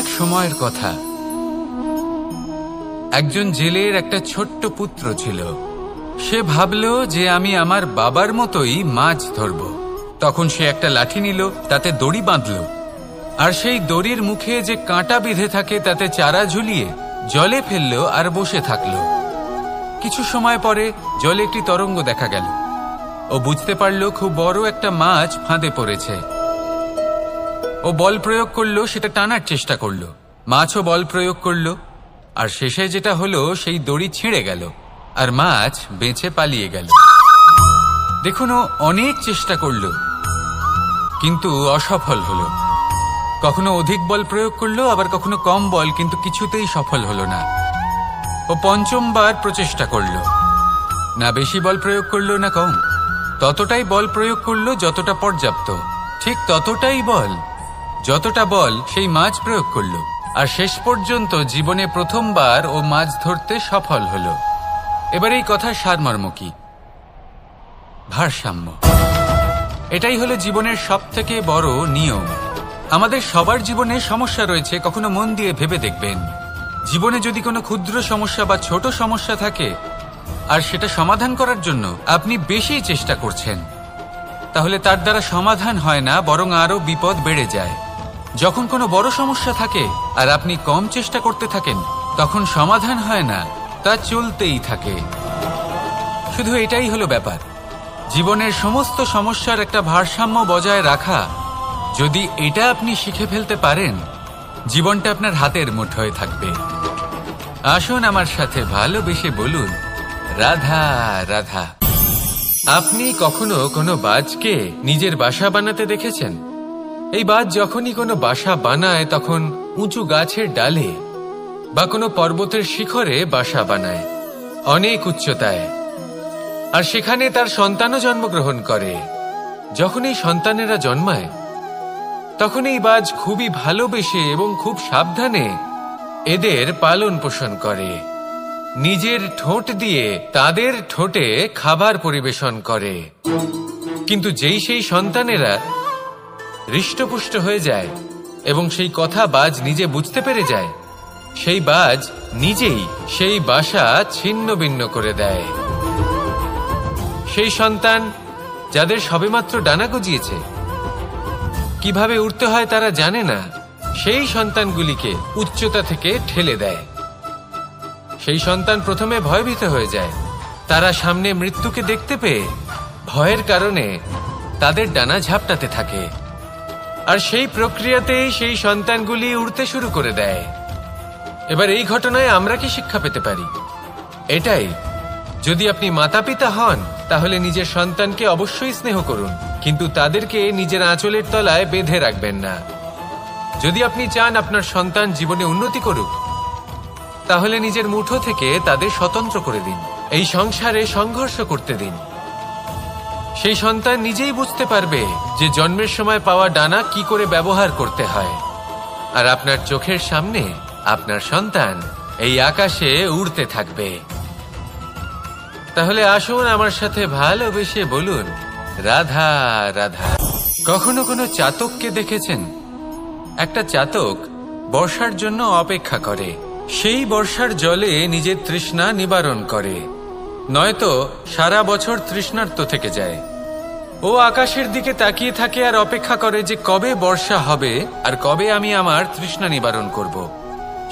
এক সময়ের কথা। একজন জেলের একটা ছোট্ট পুত্র ছিল। সে ভাবল যে আমি আমার বাবার মতোই মাছ ধরব। তখন সে একটা লাঠি নিল, তাতে দড়ি বাঁধল, আর সেই দড়ির মুখে যে কাঁটা বিঁধে থাকে তাতে চারা ঝুলিয়ে জলে ফেলল আর বসে থাকল। কিছু সময় পরে জলে একটি তরঙ্গ দেখা গেল। ও বুঝতে পারল খুব বড় একটা মাছ ফাঁদে পড়েছে। ও বল প্রয়োগ করলো, সেটা টানার চেষ্টা করলো। মাছও বল প্রয়োগ করলো, আর শেষে যেটা হলো সেই দড়ি ছিঁড়ে গেল আর মাছ বেঁচে পালিয়ে গেল। দেখুন, ও অনেক চেষ্টা করলো কিন্তু অসফল হলো। কখনো অধিক বল প্রয়োগ করলো, আবার কখনো কম বল, কিন্তু কিছুতেই সফল হলো না। ও পঞ্চমবার প্রচেষ্টা করলো। না বেশি বল প্রয়োগ করলো না কম, ততটাই বল প্রয়োগ করলো যতটা পর্যাপ্ত, ঠিক ততটাই বল যতটা বল সেই মাছ প্রয়োগ করলো। আর শেষ পর্যন্ত জীবনে প্রথমবার ও মাছ ধরতে সফল হলো। এবার এই কথার সারমর্ম কি? ভারসাম্য। এটাই হলো জীবনের সবথেকে বড় নিয়ম। আমাদের সবার জীবনে সমস্যা রয়েছে, কখনো মন দিয়ে ভেবে দেখবেন। জীবনে যদি কোনো ক্ষুদ্র সমস্যা বা ছোট সমস্যা থাকে আর সেটা সমাধান করার জন্য আপনি বেশি চেষ্টা করছেন, তাহলে তার দ্বারা সমাধান হয় না, বরং আরো বিপদ বেড়ে যায়। যখন কোনো বড় সমস্যা থাকে আর আপনি কম চেষ্টা করতে থাকেন, তখন সমাধান হয় না, তা চলতেই থাকে। শুধু এটাই হলো ব্যাপার। জীবনের সমস্ত সমস্যার একটা ভারসাম্য বজায় রাখা, যদি এটা আপনি শিখে ফেলতে পারেন, জীবনটা আপনার হাতের মুঠোয় থাকবে। আসুন আমার সাথে ভালোবেসে বলুন, রাধা রাধা। আপনি কখনো কোনো বাজকে নিজের বাসা বানাতে দেখেছেন? এই বাজ যখনই কোনো বাসা বানায় তখন উঁচু গাছের ডালে বা কোনো পর্বতের শিখরে বাসা বানায়, অনেক উচ্চতায়, আর সেখানে তার সন্তানও জন্মগ্রহণ করে। যখন এই সন্তানেরা জন্মায় তখন এই বাজ খুবই ভালোবেসে এবং খুব সাবধানে এদের পালন পোষণ করে। নিজের ঠোঁট দিয়ে তাদের ঠোঁটে খাবার পরিবেশন করে। কিন্তু যেই সেই সন্তানেরা হৃষ্টপুষ্ট হয়ে যায় এবং সেই কথা বাজ নিজে বুঝতে পেরে যায়, সেই বাজ নিজেই সেই বাসা ছিন্ন ভিন্ন করে দেয়। সেই সন্তান যাদের সবেমাত্র ডানা গজিয়েছে, কিভাবে উড়তে হয় তারা জানে না, সেই সন্তানগুলিকে উচ্চতা থেকে ঠেলে দেয়। সেই সন্তান প্রথমে ভয়ভীত হয়ে যায়। তারা সামনে মৃত্যুকে দেখতে পেয়ে ভয়ের কারণে তাদের ডানা ঝাপটাতে থাকে, আর সেই প্রক্রিয়াতেই সেই সন্তানগুলি উড়তে শুরু করে দেয়। এবার এই ঘটনায় আমরা কি শিক্ষা পেতে পারি? এটাই, যদি আপনি মাতা পিতা হন তাহলে নিজের সন্তানকে অবশ্যই স্নেহ করুন, কিন্তু তাদেরকে নিজের আঁচলের তলায় বেঁধে রাখবেন না। যদি আপনি চান আপনার সন্তান জীবনে উন্নতি করুক, তাহলে নিজের মুঠো থেকে তাদের স্বতন্ত্র করে দিন। এই সংসারে সংঘর্ষ করতে দিন। সেই সন্তান নিজেই বুঝতে পারবে যে জন্মের সময় পাওয়া ডানা কি করে ব্যবহার করতে হয়। আর আপনার চোখের সামনে আপনার সন্তান এই আকাশে উড়তে থাকবে। তাহলে আসুন আমার সাথে ভালোবেসে বলুন, রাধা রাধা। কখনো কোনো চাতককে দেখেছেন? একটা চাতক বর্ষার জন্য অপেক্ষা করে। সেই বর্ষার জলে নিজের তৃষ্ণা নিবারণ করে, নয়তো সারা বছর তৃষ্ণার্ত থেকে যায়। ও আকাশের দিকে তাকিয়ে থাকে আর অপেক্ষা করে যে কবে বর্ষা হবে আর কবে আমি আমার তৃষ্ণা নিবারণ করব।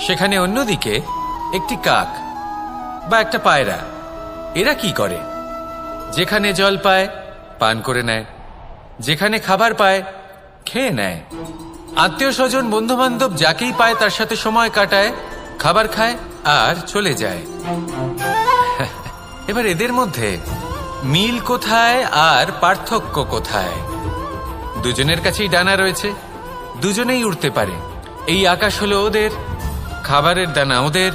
সেখানে অন্যদিকে একটি কাক বা একটা পায়রা, এরা কি করে? যেখানে জল পায় পান করে নেয়, যেখানে খাবার পায় খেয়ে নেয়, আত্মীয় স্বজন বন্ধু বান্ধব যাকেই পায় তার সাথে সময় কাটায়, খাবার খায় আর চলে যায়। এবার এদের মধ্যে মিল কোথায় আর পার্থক্য কোথায়? দুজনের কাছেই ডানা রয়েছে, দুজনেই উড়তে পারে। এই আকাশ হলো ওদের, খাবারের দানা ওদের।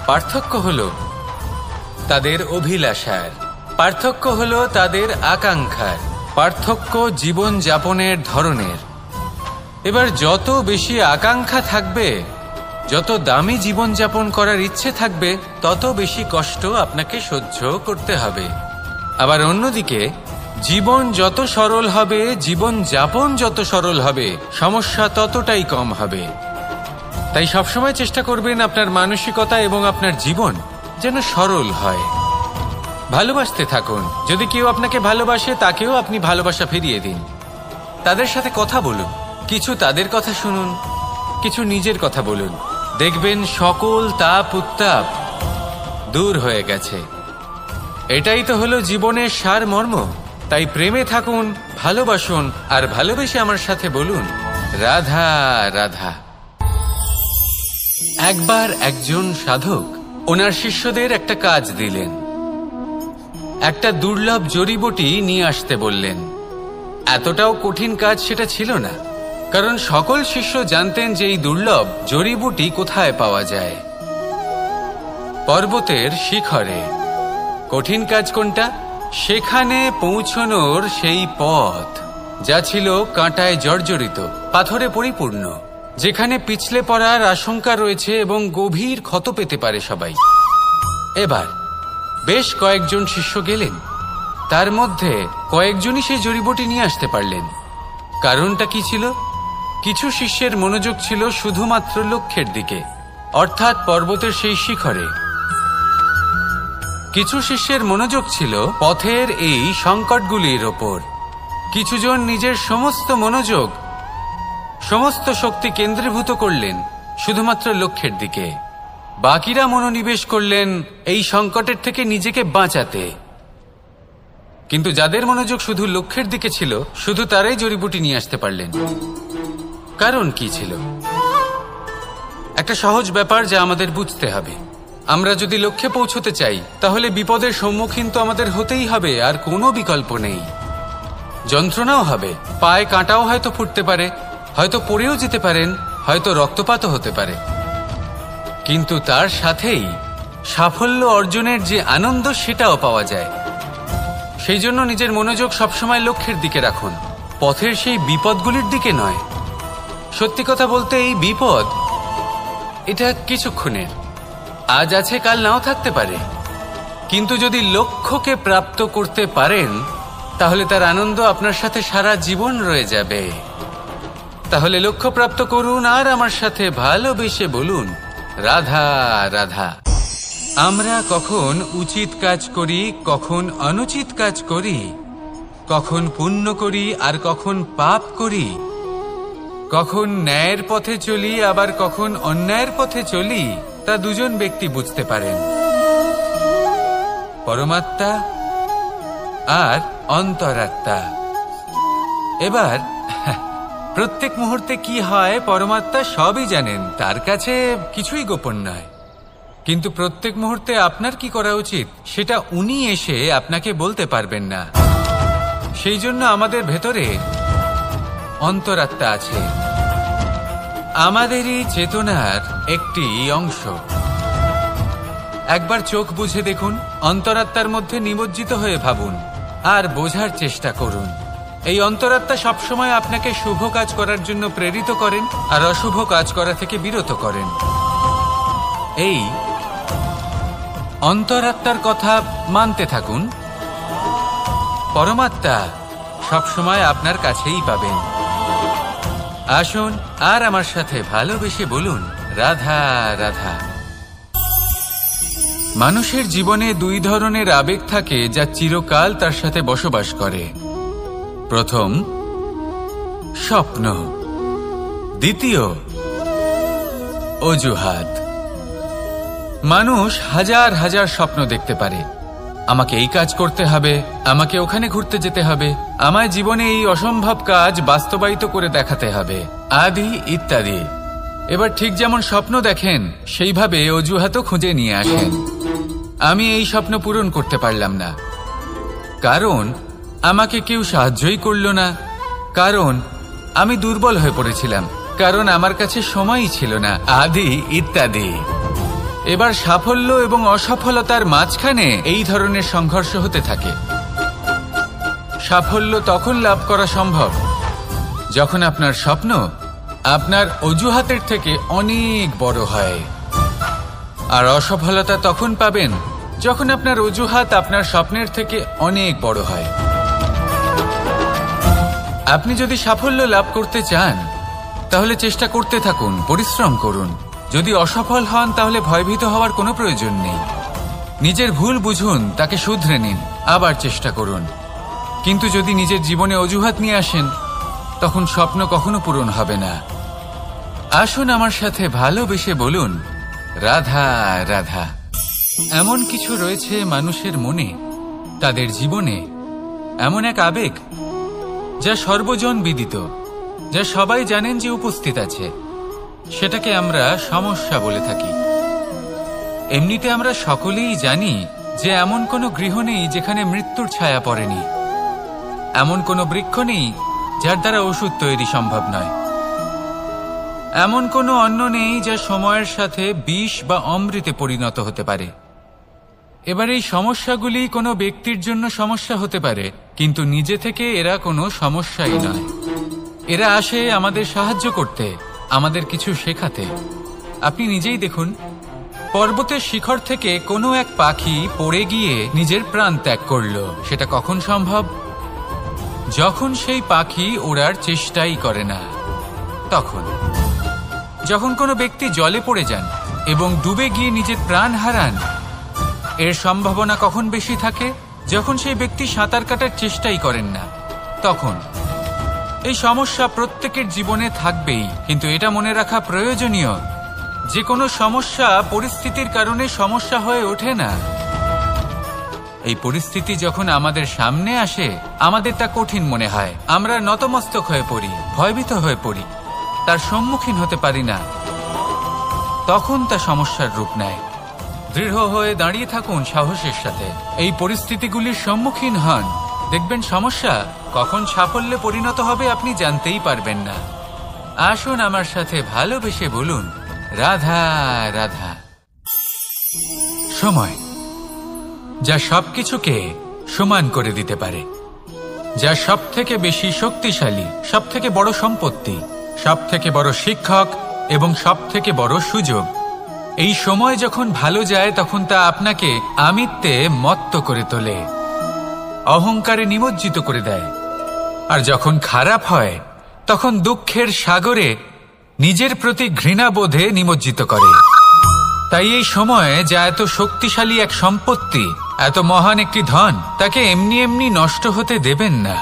পার্থক্য হলো তাদের অভিলাষার, পার্থক্য হলো তাদের আকাঙ্ক্ষার, পার্থক্য জীবন যাপনের ধরনের। এবার যত বেশি আকাঙ্ক্ষা থাকবে, যত দামি জীবন যাপন করার ইচ্ছে থাকবে, তত বেশি কষ্ট আপনাকে সহ্য করতে হবে। আবার অন্যদিকে জীবন যত সরল হবে, জীবন যাপন যত সরল হবে, সমস্যা ততটাই কম হবে। তাই সবসময় চেষ্টা করবেন আপনার মানসিকতা এবং আপনার জীবন যেন সরল হয়। ভালোবাসতে থাকুন। যদি কেউ আপনাকে ভালোবাসে, তাকেও আপনি ভালোবাসা ফিরিয়ে দিন। তাদের সাথে কথা বলুন, কিছু তাদের কথা শুনুন, কিছু নিজের কথা বলুন। দেখবেন সকল তাপ উত্তাপ দূর হয়ে গেছে। এটাই তো হলো জীবনের সারমর্ম। তাই প্রেমে থাকুন, ভালোবাসুন, আর ভালোবেসে আমার সাথে বলুন রাধা রাধা। একবার একজন সাধক ওনার শিষ্যদের একটা কাজ দিলেন। একটা দুর্লভ জড়িবুটি নিয়ে আসতে বললেন। এতটাও কঠিন কাজ সেটা ছিল না, কারণ সকল শিষ্য জানতেন যে এই দুর্লভ জড়িবুটি কোথায় পাওয়া যায়। পর্বতের শিখরে। কঠিন কাজ কোনটা? সেখানে পৌঁছনোর সেই পথ, যা ছিল কাঁটায় জর্জরিত, পাথরে পরিপূর্ণ, যেখানে পিছলে পড়ার আশঙ্কা রয়েছে এবং গভীর ক্ষত পেতে পারে সবাই। এবার বেশ কয়েকজন শিষ্য গেলেন, তার মধ্যে কয়েকজনই সেই জড়িবুটি নিয়ে আসতে পারলেন। কারণটা কি ছিল? কিছু শিষ্যের মনোযোগ ছিল শুধুমাত্র লক্ষ্যের দিকে, অর্থাৎ পর্বতের সেই শিখরে। কিছু শিষ্যের মনোযোগ ছিল পথের এই সংকটগুলির ওপর। কিছুজন নিজের সমস্ত মনোযোগ, সমস্ত শক্তি কেন্দ্রীভূত করলেন শুধুমাত্র লক্ষ্যের দিকে। বাকিরা মনোনিবেশ করলেন এই সংকটের থেকে নিজেকে বাঁচাতে। কিন্তু যাদের মনোযোগ শুধু লক্ষ্যের দিকে ছিল, শুধু তারাই জড়িবুটি নিয়ে আসতে পারলেন। কারণ কি ছিল? একটা সহজ ব্যাপার যা আমাদের বুঝতে হবে। আমরা যদি লক্ষ্যে পৌঁছতে চাই, তাহলে বিপদের সম্মুখীন তো আমাদের হতেই হবে, আর কোনো বিকল্প নেই। যন্ত্রণাও হবে, পায়ে কাঁটাও হয়তো ফুটতে পারে, হয়তো পড়েও যেতে পারেন, হয়তো রক্তপাতও হতে পারে। কিন্তু তার সাথেই সাফল্য অর্জনের যে আনন্দ, সেটাও পাওয়া যায়। সেই জন্য নিজের মনোযোগ সবসময় লক্ষ্যের দিকে রাখুন, পথের সেই বিপদগুলির দিকে নয়। সত্যি কথা বলতে, এই বিপদ এটা কিছুক্ষণের, আজ আছে কাল নাও থাকতে পারে। কিন্তু যদি লক্ষ্যকে প্রাপ্ত করতে পারেন, তাহলে তার আনন্দ আপনার সাথে সারা জীবন রয়ে যাবে। তাহলে লক্ষ্য প্রাপ্ত করুন আর আমার সাথে ভালোবেসে বলুন রাধা রাধা। আমরা কখন উচিত কাজ করি, কখন অনুচিত কাজ করি, কখন পুণ্য করি আর কখন পাপ করি, কখন ন্যায়ের পথে চলি আবার কখন অন্যায়ের পথে চলি, তা দুজন ব্যক্তি বুঝতে পারেন, পরমাত্মা আর অন্তরাত্মা। এবার প্রত্যেক মুহূর্তে কি হয় পরমাত্মা সবই জানেন, তার কাছে কিছুই গোপন নয়। কিন্তু প্রত্যেক মুহূর্তে আপনার কি করা উচিত সেটা উনি এসে আপনাকে বলতে পারবেন না। সেই জন্য আমাদের ভেতরে অন্তরাত্মা আছে, আমাদেরই চেতনার একটি অংশ। একবার চোখ বুঝে দেখুন, অন্তরাত্মার মধ্যে নিমজ্জিত হয়ে ভাবুন আর বোঝার চেষ্টা করুন। এই অন্তরাত্মা সবসময় আপনাকে শুভ কাজ করার জন্য প্রেরিত করেন আর অশুভ কাজ করা থেকে বিরত করেন। এই অন্তরাত্মার কথা মানতে থাকুন, পরমাত্মা সবসময় আপনার কাছেই পাবেন। আসুন আর আমার সাথে ভালোবেসে বলুন রাধা রাধা। মানুষের জীবনে দুই ধরনের আবেগ থাকে যা চিরকাল তার সাথে বসবাস করে। প্রথম স্বপ্ন, দ্বিতীয় অজুহাত। মানুষ হাজার হাজার স্বপ্ন দেখতে পারে, আমাকে এই কাজ করতে হবে, আমাকে ওখানে ঘুরতে যেতে হবে, আমায় জীবনে এই অসম্ভব কাজ বাস্তবায়িত করে দেখাতে হবে, আদি ইত্যাদি। এবার ঠিক যেমন স্বপ্ন দেখেন, সেইভাবে অজুহাতও খুঁজে নিয়ে আসেন। আমি এই স্বপ্ন পূরণ করতে পারলাম না, কারণ আমাকে কেউ সাহায্যই করল না, কারণ আমি দুর্বল হয়ে পড়েছিলাম, কারণ আমার কাছে সময়ই ছিল না, আদি ইত্যাদি। এবার সাফল্য এবং অসফলতার মাঝখানে এই ধরনের সংঘর্ষ হতে থাকে। সাফল্য তখন লাভ করা সম্ভব যখন আপনার স্বপ্ন আপনার অজুহাতের থেকে অনেক বড় হয়, আর অসফলতা তখন পাবেন যখন আপনার অজুহাত আপনার স্বপ্নের থেকে অনেক বড় হয়। আপনি যদি সাফল্য লাভ করতে চান, তাহলে চেষ্টা করতে থাকুন, পরিশ্রম করুন। যদি অসফল হন তাহলে ভয়ভীত হওয়ার কোনো প্রয়োজন নেই। নিজের ভুল বুঝুন, তাকে শুধরে নিন, আবার চেষ্টা করুন। কিন্তু যদি নিজের জীবনে অজুহাত নিয়ে আসেন, তখন স্বপ্ন কখনো পূরণ হবে না। আসুন আমার সাথে ভালোবেসে বলুন, রাধা রাধা। এমন কিছু রয়েছে মানুষের মনে, তাদের জীবনে, এমন এক আবেগ যা সর্বজন বিদিত, যা সবাই জানেন যে উপস্থিত আছে। সেটাকে আমরা সমস্যা বলে থাকি। এমনিতে আমরা সকলেই জানি যে এমন কোনো গৃহ নেই যেখানে মৃত্যুর ছায়া পড়েনি, এমন কোনো বৃক্ষ নেই যার দ্বারা ওষুধ তৈরি সম্ভব নয়, এমন কোনো অন্ন নেই যা সময়ের সাথে বিষ বা অমৃতে পরিণত হতে পারে। এবার এই সমস্যাগুলি কোনো ব্যক্তির জন্য সমস্যা হতে পারে, কিন্তু নিজে থেকে এরা কোনো সমস্যাই নয়। এরা আসে আমাদের সাহায্য করতে, আমাদের কিছু শেখাতে। আপনি নিজেই দেখুন, পর্বতের শিখর থেকে কোনো এক পাখি পড়ে গিয়ে নিজের প্রাণ ত্যাগ করল। সেটা কখন সম্ভব? যখন সেই পাখি ওড়ার চেষ্টাই করে না। তখন যখন কোনো ব্যক্তি জলে পড়ে যান এবং ডুবে গিয়ে নিজের প্রাণ হারান, এর সম্ভাবনা কখন বেশি থাকে? যখন সেই ব্যক্তি সাঁতার কাটার চেষ্টাই করেন না। তখন এই সমস্যা প্রত্যেকের জীবনে থাকবেই, কিন্তু এটা মনে রাখা প্রয়োজনীয় যে কোনো সমস্যা পরিস্থিতির কারণে সমস্যা হয়ে ওঠে না। এই পরিস্থিতি যখন আমাদের সামনে আসে, আমাদের তা কঠিন মনে হয়। আমরা নতমস্তক হয়ে পড়ি, ভয়ভীত হয়ে পড়ি, তার সম্মুখীন হতে পারি না। তখন তা সমস্যার রূপ নেয়। দৃঢ় হয়ে দাঁড়িয়ে থাকুন সাহসের সাথে, এই পরিস্থিতিগুলির সম্মুখীন হন। দেখবেন সমস্যা কখন সাফল্যে পরিণত হবে আপনি জানতেই পারবেন না। আসুন আমার সাথে ভালোবেসে বলুন, রাধা রাধা। সময় যা সবকিছুকে সমান করে দিতে পারে, যা সব থেকে বেশি শক্তিশালী, সব থেকে বড় সম্পত্তি, সব থেকে বড় শিক্ষক এবং সব থেকে বড় সুযোগ। এই সময় যখন ভালো যায় তখন তা আপনাকে আমিত্বে মত্ত করে তোলে, অহংকারে নিমজ্জিত করে দেয়। আর যখন খারাপ হয় তখন দুঃখের সাগরে নিজের প্রতি ঘৃণাবোধে নিমজ্জিত করে। তাই এই সময় যা এত শক্তিশালী এক সম্পত্তি, এত মহান একটি ধন, তাকে এমনি এমনি নষ্ট হতে দেবেন না।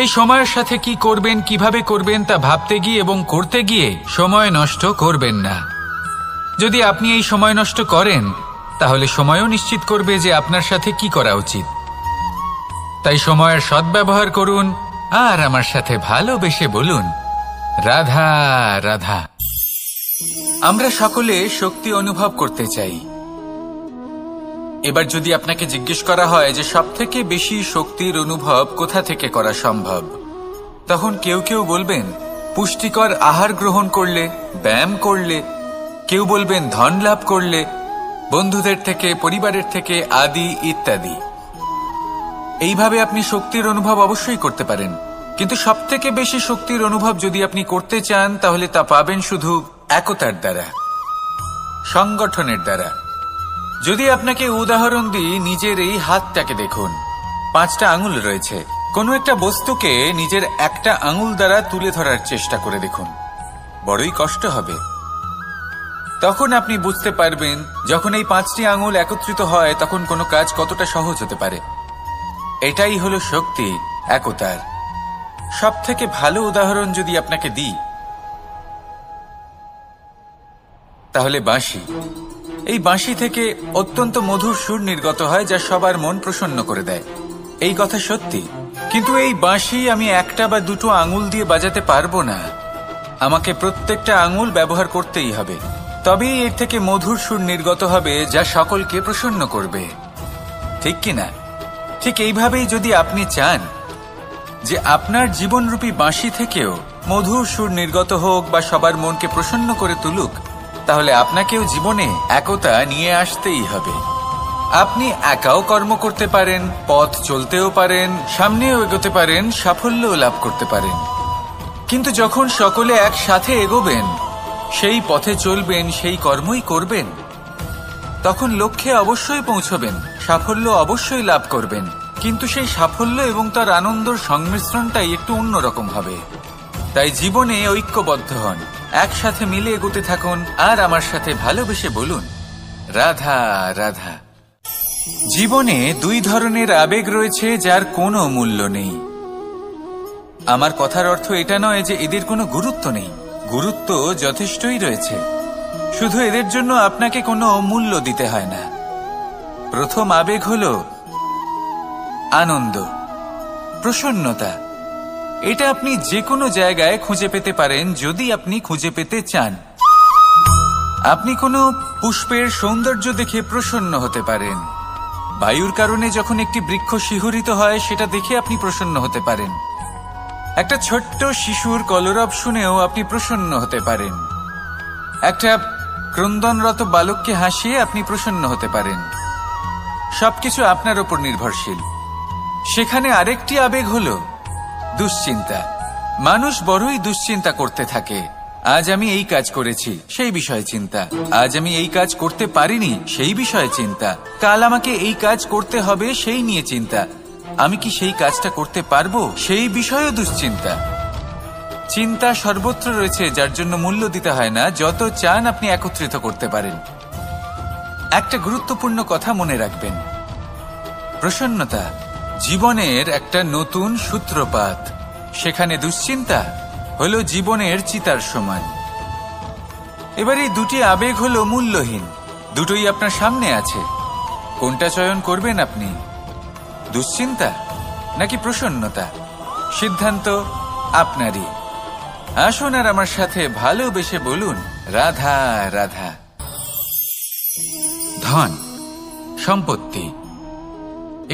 এই সময়ের সাথে কি করবেন, কিভাবে করবেন তা ভাবতে গিয়ে এবং করতে গিয়ে সময় নষ্ট করবেন না। যদি আপনি এই সময় নষ্ট করেন, তাহলে সময়ও নিশ্চিত করবে যে আপনার সাথে কি করা উচিত। তাই সময়ের সদ্ব্যবহার করুন আর আমার সাথে ভালোবেসে বলুন, রাধা রাধা। আমরা সকলে শক্তি অনুভব করতে চাই। এবার যদি আপনাকে জিজ্ঞেস করা হয় যে সবথেকে বেশি শক্তির অনুভব কোথা থেকে করা সম্ভব, তখন কেউ কেউ বলবেন পুষ্টিকর আহার গ্রহণ করলে, ব্যায়াম করলে, কেউ বলবেন ধন লাভ করলে, বন্ধুদের থেকে, পরিবারের থেকে, আদি ইত্যাদি। এইভাবে আপনি শক্তির অনুভব অবশ্যই করতে পারেন, কিন্তু সবথেকে বেশি শক্তির অনুভব যদি আপনি করতে চান তাহলে তা পাবেন শুধু একতার দ্বারা, সংগঠনের দ্বারা। যদি আপনাকে উদাহরণ দিই, নিজের এই হাতটাকে দেখুন, 5টা আঙুল রয়েছে। কোনো একটা বস্তুকে নিজের একটা আঙুল দ্বারা তুলে ধরার চেষ্টা করে দেখুন, বড়ই কষ্ট হবে। তখন আপনি বুঝতে পারবেন যখন এই 5টি আঙুল একত্রিত হয় তখন কোনো কাজ কতটা সহজ হতে পারে। এটাই হলো শক্তি, একতার। সব থেকে ভালো উদাহরণ যদি আপনাকে দিই তাহলে বাঁশি। এই বাঁশি থেকে অত্যন্ত মধুর সুর নির্গত হয় যা সবার মন প্রসন্ন করে দেয়। এই কথা সত্যি, কিন্তু এই বাঁশি আমি একটা বা দুটো আঙুল দিয়ে বাজাতে পারবো না। আমাকে প্রত্যেকটা আঙুল ব্যবহার করতেই হবে, তবেই এর থেকে মধুর সুর নির্গত হবে যা সকলকে প্রসন্ন করবে, ঠিক কিনা? ঠিক এইভাবেই যদি আপনি চান যে আপনার জীবনরূপী বাঁশি থেকেও মধুর সুর নির্গত হোক বা সবার মনকে প্রসন্ন করে তুলুক, তাহলে আপনাকেও জীবনে একতা নিয়ে আসতেই হবে। আপনি একাও কর্ম করতে পারেন, পথ চলতেও পারেন, সামনেও এগোতে পারেন, সাফল্যও লাভ করতে পারেন। কিন্তু যখন সকলে একসাথে এগোবেন, সেই পথে চলবেন, সেই কর্মই করবেন, তখন লক্ষ্যে অবশ্যই পৌঁছবেন, সাফল্য অবশ্যই লাভ করবেন। কিন্তু সেই সাফল্য এবং তার আনন্দর সংমিশ্রণটাই একটু অন্যরকম হবে। তাই জীবনে ঐক্যবদ্ধ হন, একসাথে মিলে এগোতে থাকুন আর আমার সাথে ভালোবেসে বলুন রাধা রাধা। জীবনে দুই ধরনের আবেগ রয়েছে যার কোনো মূল্য নেই। আমার কথার অর্থ এটা নয় যে এদের কোনো গুরুত্ব নেই, গুরুত্ব যথেষ্টই রয়েছে, শুধু এদের জন্য আপনাকে কোনো মূল্য দিতে হয় না। প্রথম আবেগ হল আনন্দ, প্রসন্নতা। এটা আপনি যে কোনো জায়গায় খুঁজে পেতে পারেন যদি আপনি খুঁজে পেতে চান। আপনি কোনো পুষ্পের সৌন্দর্য দেখে প্রসন্ন হতে পারেন। বায়ুর কারণে যখন একটি বৃক্ষ শিহরিত হয় সেটা দেখে আপনি প্রসন্ন হতে পারেন। একটা ছোট্ট শিশুর কলরব শুনেও আপনি প্রসন্ন হতে পারেন। একটা ক্রন্দনরত বালককে হাসিয়ে আপনি প্রসন্ন হতে পারেন। সবকিছু আপনার উপর নির্ভরশীল। সেখানে আরেকটি আবেগ হল দুশ্চিন্তা। মানুষ বড়ই দুশ্চিন্তা করতে থাকে। আজ আমি এই কাজ করেছি, সেই বিষয়ে চিন্তা। আজ আমি এই কাজ করতে পারিনি, সেই বিষয়ে চিন্তা। কাল আমাকে এই কাজ করতে হবে, সেই নিয়ে চিন্তা। আমি কি সেই কাজটা করতে পারবো, সেই বিষয়েও দুশ্চিন্তা। চিন্তা সর্বত্র রয়েছে, যার জন্য মূল্য দিতে হয় না। যত চান আপনি একত্রিত করতে পারেন। একটা গুরুত্বপূর্ণ কথা মনে রাখবেন, প্রসন্নতা জীবনের একটা নতুন সূত্রপাত। সেখানে দুশ্চিন্তা হলো জীবনের চিতার সমান। এবার এই দুটি আবেগ হলো মূল্যহীন, দুটোই আপনার সামনে আছে। কোনটা চয়ন করবেন আপনি, দুশ্চিন্তা নাকি প্রসন্নতা? সিদ্ধান্ত আপনারই। আসুন আর আমার সাথে ভালোবেসে বলুন রাধা রাধা। ধন, সম্পত্তি,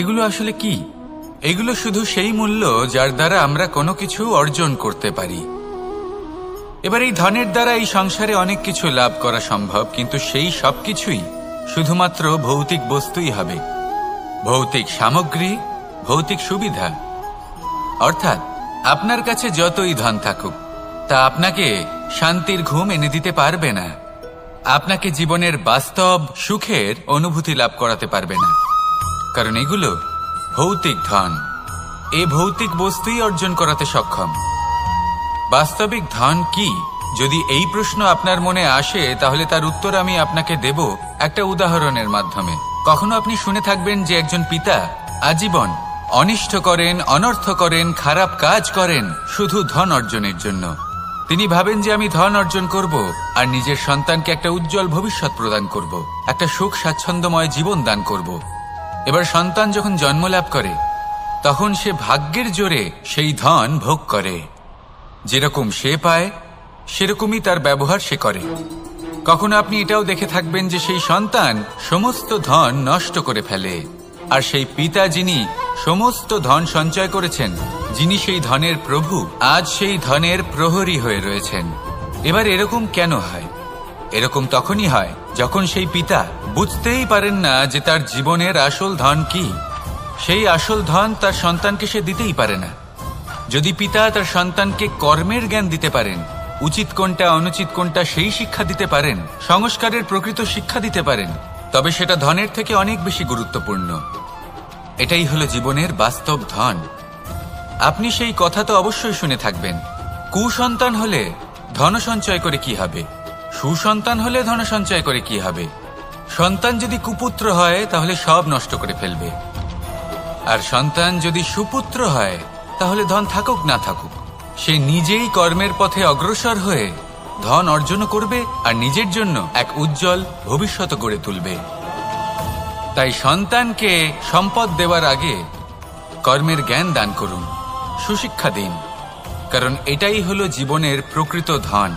এগুলো আসলে কি? এগুলো শুধু সেই মূল্য যার দ্বারা আমরা কোনো কিছু অর্জন করতে পারি। এবার এই ধনের দ্বারা এই সংসারে অনেক কিছু লাভ করা সম্ভব, কিন্তু সেই সবকিছুই শুধুমাত্র ভৌতিক বস্তুই হবে, ভৌতিক সামগ্রী, ভৌতিক সুবিধা। অর্থাৎ আপনার কাছে যতই ধন থাকুক, তা আপনাকে শান্তির ঘুম এনে দিতে পারবে না, আপনাকে জীবনের বাস্তব সুখের অনুভূতি লাভ করাতে পারবে না, কারণ এগুলো ভৌতিক ধন। এ ভৌতিক বস্তুই অর্জন করাতে সক্ষম। বাস্তবিক ধন কি? যদি এই প্রশ্ন আপনার মনে আসে, তাহলে তার উত্তর আমি আপনাকে দেব একটা উদাহরণের মাধ্যমে। কখনো আপনি শুনে থাকবেন যে একজন পিতা আজীবন অনিষ্ট করেন, অনর্থ করেন, খারাপ কাজ করেন শুধু ধন অর্জনের জন্য। তিনি ভাবেন যে আমি ধন অর্জন করব আর নিজের সন্তানকে একটা উজ্জ্বল ভবিষ্যৎ প্রদান করব, একটা সুখ স্বাচ্ছন্দ্যময় জীবন দান করব। এবার সন্তান যখন জন্ম লাভ করে, তখন সে ভাগ্যের জোরে সেই ধন ভোগ করে। যেরকম সে পায় সেরকমই তার ব্যবহার সে করে। কখনো আপনি এটাও দেখে থাকবেন যে সেই সন্তান সমস্ত ধন নষ্ট করে ফেলে, আর সেই পিতা যিনি সমস্ত ধন সঞ্চয় করেছেন, যিনি সেই ধনের প্রভু, আজ সেই ধনের প্রহরী হয়ে রয়েছেন। এবার এরকম কেন হয়? এরকম তখনই হয় যখন সেই পিতা বুঝতেই পারেন না যে তার জীবনের আসল ধন কি। সেই আসল ধন তার সন্তানকে সে দিতেই পারে না। যদি পিতা তার সন্তানকে কর্মের জ্ঞান দিতে পারেন, উচিত কোনটা অনুচিত কোনটা সেই শিক্ষা দিতে পারেন, সংস্কারের প্রকৃত শিক্ষা দিতে পারেন, তবে সেটা ধনের থেকে অনেক বেশি গুরুত্বপূর্ণ। এটাই হলো জীবনের বাস্তব ধন। আপনি সেই কথা তো অবশ্যই শুনে থাকবেন, কুসন্তান হলে ধন সঞ্চয় করে কি হবে, সুসন্তান হলে ধন সঞ্চয় করে কি হবে। সন্তান যদি কুপুত্র হয় তাহলে সব নষ্ট করে ফেলবে, আর সন্তান যদি সুপুত্র হয় তাহলে ধন থাকুক না থাকুক সে নিজেই কর্মের পথে অগ্রসর হয়ে ধন অর্জন করবে আর নিজের জন্য এক উজ্জ্বল ভবিষ্যৎ গড়ে তুলবে। তাই সন্তানকে সম্পদ দেওয়ার আগে কর্মের জ্ঞান দান করুন, সুশিক্ষা দিন, কারণ এটাই হলো জীবনের প্রকৃত ধন।